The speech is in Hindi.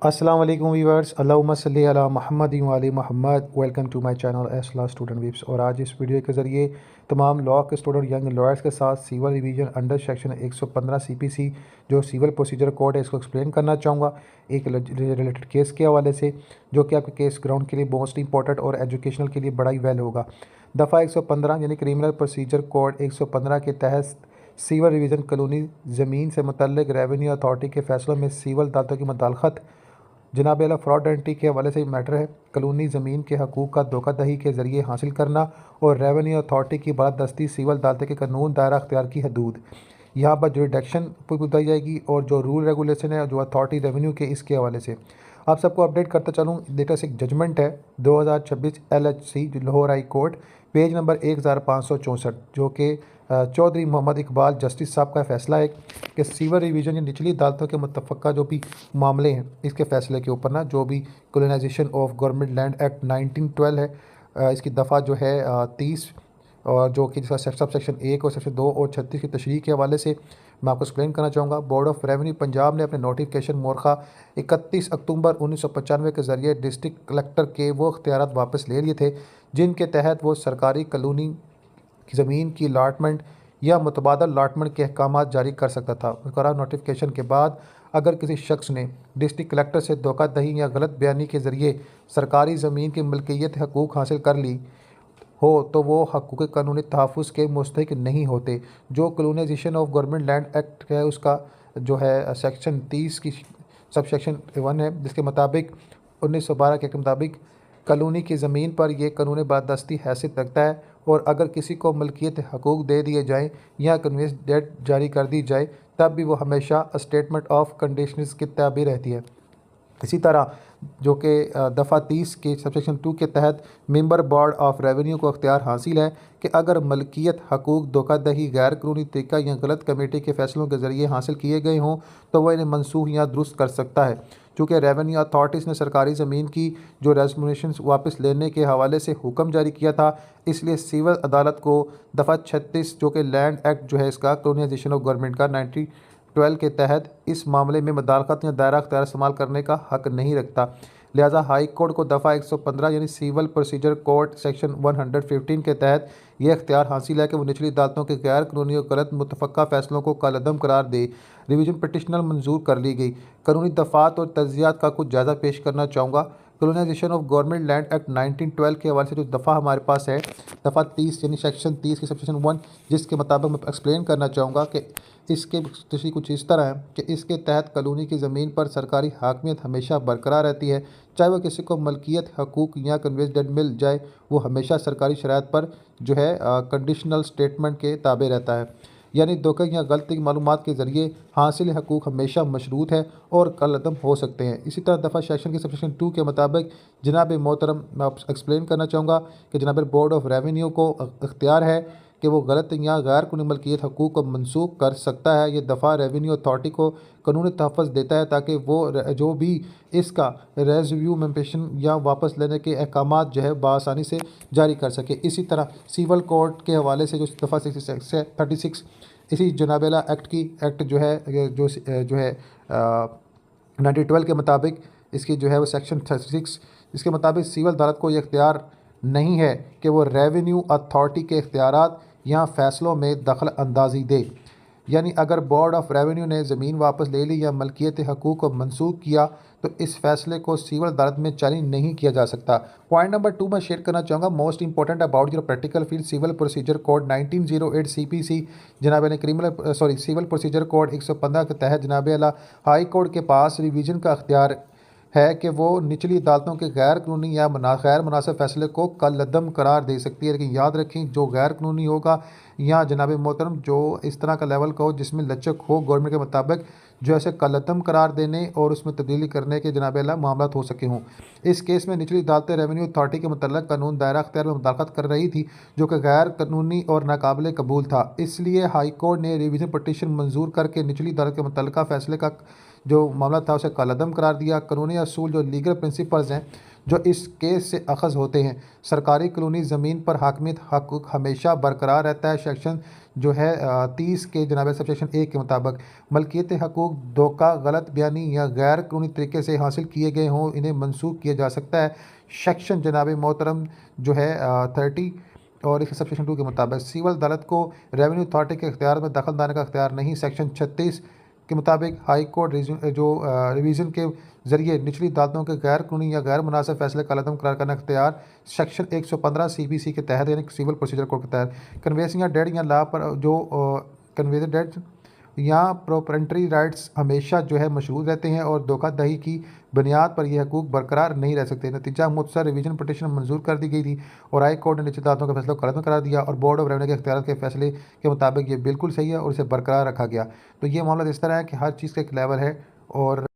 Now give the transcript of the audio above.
अस्सलाम वालेकुम व्यूअर्स, अल्लाहुम्मा सल्ली अला मुहम्मद व आले Muhammad. Welcome to my channel एसला स्टूडेंट विप्स। और आज इस वीडियो के ज़रिए तमाम लॉ के स्टूडेंट यंग लॉयर्स के साथ civil revision under section 115 CPC जो सिविल प्रोसीजर कोड है इसको एक्सप्लेन करना चाहूँगा एक रिलेटेड केस के हवाले से, जो कि आपके केस ग्राउंड के लिए मोस्ट इंपॉर्टेंट और एजुकेशनल के लिए बड़ा ही वैल्यू होगा। दफ़ा 115 यानी क्रिमिनल प्रोसीजर कोड 115 के तहत सिविल रिवीजन कानूनी ज़मीन से मुतल्लिक रेवेन्यू अथॉरिटी के फैसलों में सिविल अदालतों की मुदाखलत जनाब अला फ्रॉडेंटी के हवाले से मैटर है। कानूनी ज़मीन के हकूक़ का धोखाधड़ी के ज़रिए हासिल करना और रेवेन्यू अथॉरिटी की बालादस्ती सिविल अदालत के कानून दायरा अख्तियार की हदूद, यहाँ पर जुरिडिक्शन पर बताई जाएगी और जो रूल रेगुलेशन है जो अथॉरिटी रेवेन्यू के इसके हवाले से आप सबको अपडेट करता चलूँ। लेटेस्ट एक जजमेंट है 2026 LHC Lahore high court page number 1564, जो कि चौधरी मोहम्मद इकबाल जस्टिस साहब का फैसला है कि सिविल रिवीजन या निचली अदालतों के मुतफ़क़ा जो भी मामले हैं इसके फैसले के ऊपर ना, जो भी colonisation of government land act 1912 है, इसकी दफ़ा जो है 30 और जो कि जिसका सब सेक्शन 1 और सेक्शन 2 और 36 की तशरीह के हवाले से मैं आपको एक्सप्लेन करना चाहूँगा। बोर्ड ऑफ रेवेन्यू पंजाब ने अपने नोटिफिकेशन मोरखा 31 अक्टूबर 1995 के ज़रिए डिस्ट्रिक्ट कलेक्टर के वो अख्तियारात वापस ले लिए थे जिनके तहत वो सरकारी कॉलोनी की ज़मीन की अलाटमेंट या मुतबादल अलाटमेंट के अहकाम जारी कर सकता था। मुकर्रर नोटिफिकेशन के बाद अगर किसी शख्स ने डिस्ट्रिक्ट कलेक्टर से धोखाधड़ी या गलत बयानी के ज़रिए सरकारी ज़मीन की मलकियत हकूक़ हासिल कर ली हो तो वो हकूक़ कानूनी तहफ़्फ़ुज़ के मुस्तहिक़ नहीं होते। जो colonisation of government land act है उसका जो है सेक्शन 30 की सब सेक्शन 1 है, जिसके मुताबिक 1912 के मुताबिक कॉलोनी की ज़मीन पर यह कानूनी बादस्ती हैसियत रखता है और अगर किसी को मलकियत हकूक़ दे दिए जाएँ या कन्वेंस डेट जारी कर दी जाए तब भी वो हमेशा स्टेटमेंट ऑफ कंडीशंस की ताबे रहती है। इसी तरह जो कि दफ़ा 30 के सबसेक्शन 2 के तहत मेंबर बोर्ड ऑफ रेवेन्यू को अख्तियार हासिल है कि अगर मलकियत हकूक़ धोखाधड़ी गैर कानूनी तरीका या गलत कमेटी के फैसलों के ज़रिए हासिल किए गए हों तो वह इन्हें मनसूख या दुरुस्त कर सकता है। चूँकि रेवेन्यू अथॉरिटीज़ ने सरकारी ज़मीन की जो रेजोल्यूशन वापस लेने के हवाले से हुक्म जारी किया था, इसलिए सिविल अदालत को दफ़ा 36 जो कि लैंड एक्ट जो है इसका कॉलोनाइजेशन ऑफ गवर्नमेंट का 1912 के तहत इस मामले में मुदाखलत या दायरा अख्तियार इस्तेमाल करने का हक नहीं रखता। लिहाजा हाई कोर्ट को दफ़ा 115 यानी सिविल प्रोसीजर कोड सेक्शन 115 के तहत यह अख्तियार हासिल है कि वो निचली अदालतों के गैर कानूनी और गलत मुतफ़क्का फ़ैसलों को कलअदम करार दे। रिवीजन पटिशनल मंजूर कर ली गई। कानूनी दफ़ात और तज्ज़ियात का कुछ जायज़ा पेश करना चाहूँगा। Colonisation of government land act 1912 के हवाले से जो दफ़ा हमारे पास है दफ़ा 30 यानी सेक्शन 30 की सेक्शन 1, जिसके मुताबिक मैं एक्सप्लेन करना चाहूँगा कि इसके तशरीह कुछ इस तरह है कि इसके तहत कॉलोनी की ज़मीन पर सरकारी हाकमियत हमेशा बरकरार रहती है, चाहे वह किसी को मलकियत हकूक़ या कन्वेंस डेट मिल जाए, वो हमेशा सरकारी शराइत पर जो है कंडीशनल स्टेटमेंट के ताबे रहता है। यानी धोखे या गलती मालूमात के ज़रिए हासिल हकूक़ हमेशा मशरूत है और कलअदम हो सकते हैं। इसी तरह दफ़ा सेक्शन के सेक्शन 2 के मुताबिक जनाब मोहतरम मैं एक्सप्लेन करना चाहूँगा कि जनाब बोर्ड ऑफ रेवेन्यू को अख्तियार है कि वो गलत या गैर कानूनी मलकियत हकूक़ को मनसूख कर सकता है। ये दफ़ा रेवेन्यू अथॉरिटी को कानूनी तहफ़्फ़ुज़ देता है ताकि वो जो भी इसका रेज़व्यूमेंटेशन या वापस लेने के अहकामात जो है बआसानी से जारी कर सके। इसी तरह सिविल कोर्ट के हवाले से जो दफ़ा 36 इसी जनाबेला एक्ट की एक्ट जो है 1912 के मुताबिक इसकी जो है वो सेक्शन 36 इसके मुताबिक सिविल अदालत को ये इख्तियार नहीं है कि वो रेवेन्यू अथॉरिटी के इख्तियारात या फ़ैसलों में दखल अंदाज़ी दे। यानी अगर बोर्ड ऑफ रेवेन्यू ने ज़मीन वापस ले ली या मलकियत हकूक़ को मनसूख किया तो इस फैसले को सिविल अदालत में चैलेंज नहीं किया जा सकता। पॉइंट नंबर 2 मैं शेयर करना चाहूँगा most important about your practical field civil procedure code 1908 CPC जनाब ने सिविल प्रोसीजर कोड 115 के तहत जनाब अला हाई कोर्ट के पास रिवीजन का अख्तियार है कि वो निचली अदालतों के गैर कानूनी या गैर मुनासिब फ़ैसले को कलअदम करार दे सकती है। लेकिन याद रखें जो गैर कानूनी होगा या जनाब मोहतरम जो इस तरह का लेवल का हो जिसमें लचक हो गवर्नमेंट के मुताबिक जो ऐसे कलअदम करार देने और उसमें तब्दीली करने के जनाब अला मामला हो सके हों। इस केस में निचली अदालतें रेवेन्यू अथॉरिटी के मतलब कानून दायरा अख्तियार में मुदाखलत कर रही थी जो कि गैर कानूनी और नाकाबिल कबूल था। इसलिए हाई कोर्ट ने रिवीजन पटिशन मंजूर करके निचली अदालत के मुतल्लिका फ़ैसले का जो मामला था उसे कलअदम करार दिया। कानूनी असूल जो लीगल प्रिंसिपल्स हैं जो इस केस से अखज़ होते हैं। सरकारी कॉलोनी ज़मीन पर हाकमियत हक़ हमेशा बरकरार रहता है। सेक्शन जो है 30 के जनाब सब सेक्शन 1 के मुताबिक मलकियत हकूक़ धोखा, गलत बयानी या गैर कानूनी तरीके से हासिल किए गए हों, इन्हें मनसूख किया जा सकता है। सेक्शन जनाब मोहतरम जो है 30 और इसके सब सेक्शन 2 के मुताबिक सिविल अदालत को रेवेन्यू अथॉरिटी के इख्तियार में दखल देने का इख्तियार नहीं। सेक्शन 36 के मुताबिक हाई कोर्ट रिवीजन के ज़रिए निचली अदालतों के गैर कानूनी या गैर मुनासिब फैसले का अदम करार करने का इख्तियार सेक्शन 115 CBC के तहत यानी सिविल प्रोसीजर कोड के तहत। कन्वेंस या डेड या ला पर जो कन्वेंस डेड या प्रोप्रेंटरी राइट्स हमेशा जो है मशरूत रहते हैं और धोखाधड़ी की बुनियाद पर यह हकूक़ बरकरार नहीं रह सकते। नतीजा मुतसर रिवीजन पटिशन मंजूर कर दी गई थी और हाई कोर्ट ने निचली अदालतों के फैसले को खत्म करा दिया और बोर्ड ऑफ रेवेन्यू के इख्तियार के फैसले के मुताबिक ये बिल्कुल सही है और इसे बरकरार रखा गया। तो ये मामला इस तरह है कि हर चीज़ का एक लेवल है और